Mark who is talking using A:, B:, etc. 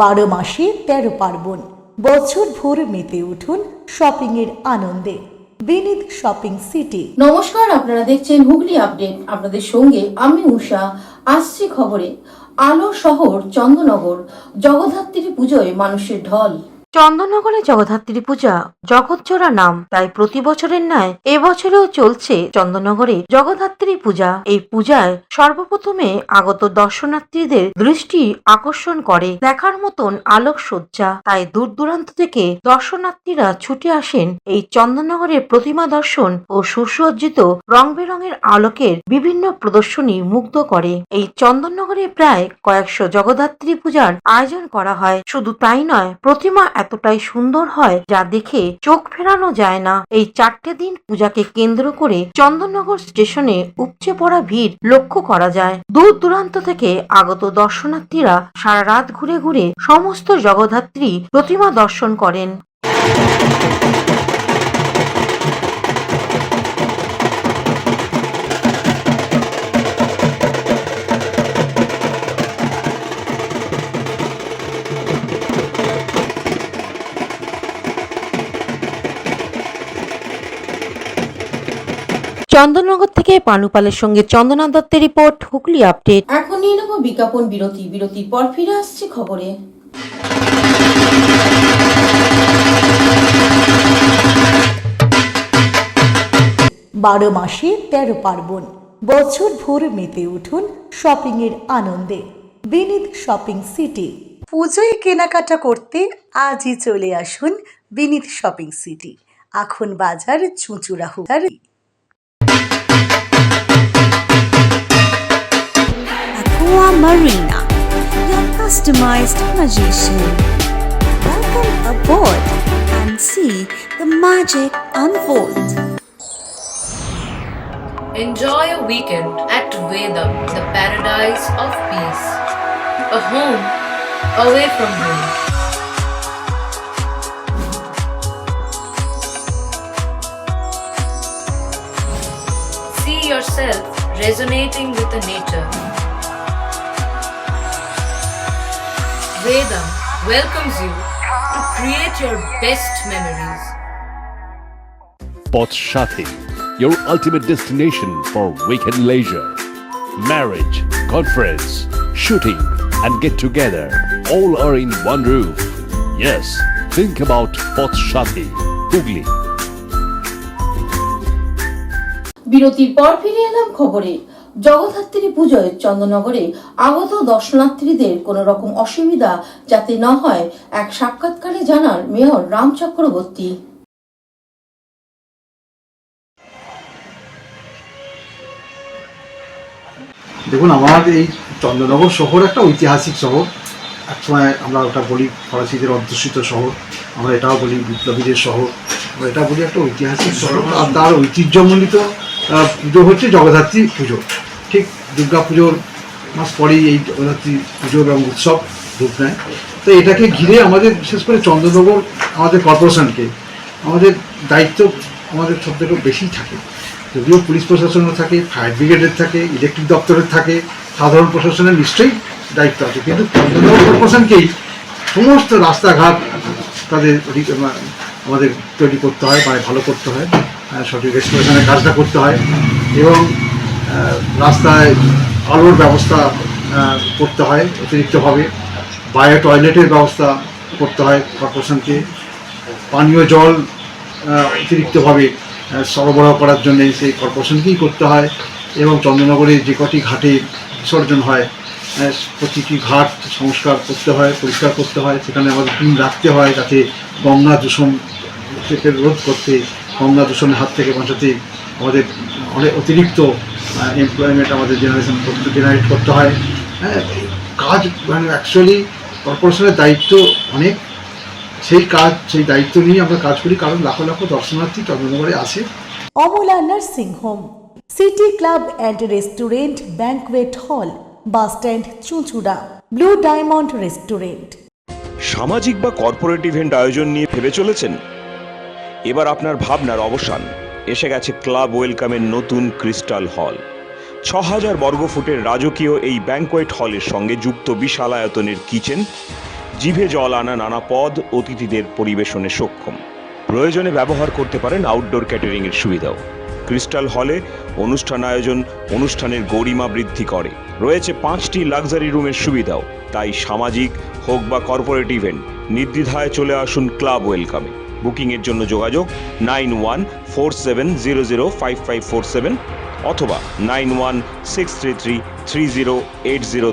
A: 12 মাসে 13 পার্বণ, বছর ভোর মেতে উঠুন শপিং এর আনন্দে। বিনীত শপিং সিটি।
B: নমস্কার, আপনারা দেখছেন হুগলি আপডেট। আপনাদের সঙ্গে আমি উষা। আসছি খবরে। আলো শহর চন্দননগর, জগদ্ধাত্রী পুজোয় মানুষের ঢল। চন্দননগরে জগদ্ধাত্রী পূজা জগৎজোড়া নাম, তাই প্রতি বছরের ন্যায় এবছরেও চলছে চন্দননগরে জগদ্ধাত্রী পূজা। এই পূজায় সর্বপ্রথমে আগত দর্শনার্থীদের দৃষ্টি আকর্ষণ করে দেখার মতন আলোকসজ্জা, তাই দূর দূরান্ত থেকে দর্শনার্থীরা ছুটে আসেন এই চন্দননগরের প্রতিমা দর্শন ও সুসজ্জিত রং বেরঙের আলোকের বিভিন্ন প্রদর্শনী মুগ্ধ করে। এই চন্দননগরে প্রায় কয়েকশো জগদ্ধাত্রী পূজার আয়োজন করা হয়। শুধু তাই নয়, প্রতিমা এতটাই সুন্দর হয় যা দেখে চোখ ফেরানো যায় না। এই 4টে দিন পূজাকে কেন্দ্র করে চন্দননগর স্টেশনে উপচে পড়া ভিড় লক্ষ্য করা যায়। দূর দূরান্ত থেকে আগত দর্শনার্থীরা সারা রাত ঘুরে ঘুরে সমস্ত জগদ্ধাত্রী প্রতিমা দর্শন করেন। চন্দননগর থেকে পানুপালের সঙ্গে চন্দনা দত্তের রিপোর্ট, হুগলি আপডেট। এখন নিয়ে নেব বিজ্ঞাপন বিরতি। বিরতির পর ফিরে আসছি খবরে।
A: 12 মাসে 13 পার্বণ, বছর ভোর মেতে উঠুন শপিং এর আনন্দে। বিনীত শপিং সিটি। পুজোয় কেনাকাটা করতে আজই চলে আসুন বিনীত শপিং সিটি, এখন বাজার চুঁচুড়াহুড়ি।
C: Aqua Marina, your customized magician. Welcome aboard and see the magic unfold.
D: Enjoy a weekend at Vedam, the paradise of peace. A home away from home. See yourself resonating with the nature. Vedam welcomes you to create your best memories.
E: Poth Shathi, your ultimate destination for weekend leisure. Marriage, conference, shooting and get together all are in one roof. Yes, think about Poth Shathi, Hugli.
B: বিরতির পর ফিরে এলাম খবরে। জগদ্ধাত্রী পুজোয় চন্দননগরে আগত দর্শনার্থীদের কোনো রকম অসুবিধা যাতে না হয়, এক সাক্ষাৎকারে জানান মেয়র রাম চক্রবর্তী।
F: দেখুন, আমার এই চন্দননগর শহর একটা ঐতিহাসিক শহর। একসময় আমরা ওটা বলি ফরাসিদের অধ্যুষিত শহর, আমরা এটাও বলি বিপ্লবীদের শহর, আমরা এটা বলি একটা ঐতিহাসিক শহর। আর তার ঐতিহ্যমণ্ডিত পুজো হচ্ছে জগদ্ধাত্রী পুজো। ঠিক দুর্গা পুজোর মাস পরেই এই জগদ্ধাত্রী পুজো এবং উৎসব রূপ নেয়। তো এটাকে ঘিরে আমাদের, বিশেষ করে চন্দননগর আমাদের কর্পোরেশনকে, আমাদের দায়িত্ব আমাদের সব থেকে বেশি থাকে। যদিও পুলিশ প্রশাসনের থাকে, ফায়ার ব্রিগেডের থাকে, ইলেকট্রিক দপ্তরের থাকে, সাধারণ প্রশাসনের নিশ্চয়ই দায়িত্ব আছে, কিন্তু চন্দননগর কর্পোরেশনকেই সমস্ত রাস্তাঘাট তাদের আমাদের তৈরি করতে হয়, মানে ভালো করতে হয়, সঠিক রেস্টোরেশনের কাজটা করতে হয় এবং রাস্তায় আলোর ব্যবস্থা করতে হয় অতিরিক্তভাবে, বায়ো টয়লেটের ব্যবস্থা করতে হয় কর্পোরেশনকে, পানীয় জল অতিরিক্তভাবে সরবরাহ করার জন্যে সেই কর্পোরেশনকেই করতে হয় এবং চন্দননগরে যে কটি ঘাটে বিসর্জন হয় প্রতিটি ঘাট সংস্কার করতে হয়, পরিষ্কার করতে হয়, সেখানে আমাদের টিম রাখতে হয় যাতে গঙ্গা দূষণ থেকে রোধ করতে, গঙ্গা দূষণের হাত থেকে বাঁচাতে আমাদের অনেক অতিরিক্ত এমপ্লয়মেন্ট আমাদের জেনারেট করতে হয়। হ্যাঁ, কাজ মানে অ্যাকচুয়ালি কর্পোরেশনের দায়িত্ব অনেক, সেই দায়িত্ব নিয়ে আমরা কাজ করি, কারণ লাখো লাখো দর্শনার্থী চন্দননগরে আসে।
A: Amala nursing home, city club and restaurant, banquet hall, bus stand চুঁচুড়া, ব্লু ডায়মন্ড রেস্টুরেন্ট।
G: সামাজিক বা কর্পোরেট ইভেন্ট আয়োজন নিয়ে ভেবে চলেছেন? এবার আপনার ভাবনার অবসান। এসে গেছে ক্লাব ওয়েলকামের নতুন ক্রিস্টাল হল। 6000 বর্গফুটের রাজকীয় এই ব্যাংকোয়েট হলের সঙ্গে যুক্ত বিশাল আয়তনের কিচেন, জিভে জল আনা নানা পদ অতিথিদের পরিবেশনে সক্ষম। প্রয়োজনে ব্যবহার করতে পারেন আউটডোর ক্যাটারিংয়ের সুবিধাও। ক্রিস্টাল হলে অনুষ্ঠান আয়োজন অনুষ্ঠানের গরিমা বৃদ্ধি করে। রয়েছে 5টি লাক্সারি রুমের সুবিধাও। তাই সামাজিক হোক বা কর্পোরেট ইভেন্ট নির্দ্বিধায় চলে আসুন ক্লাব ওয়েলকামে। বুকিংয়ের জন্য যোগাযোগ 9147005547 অথবা 9163333080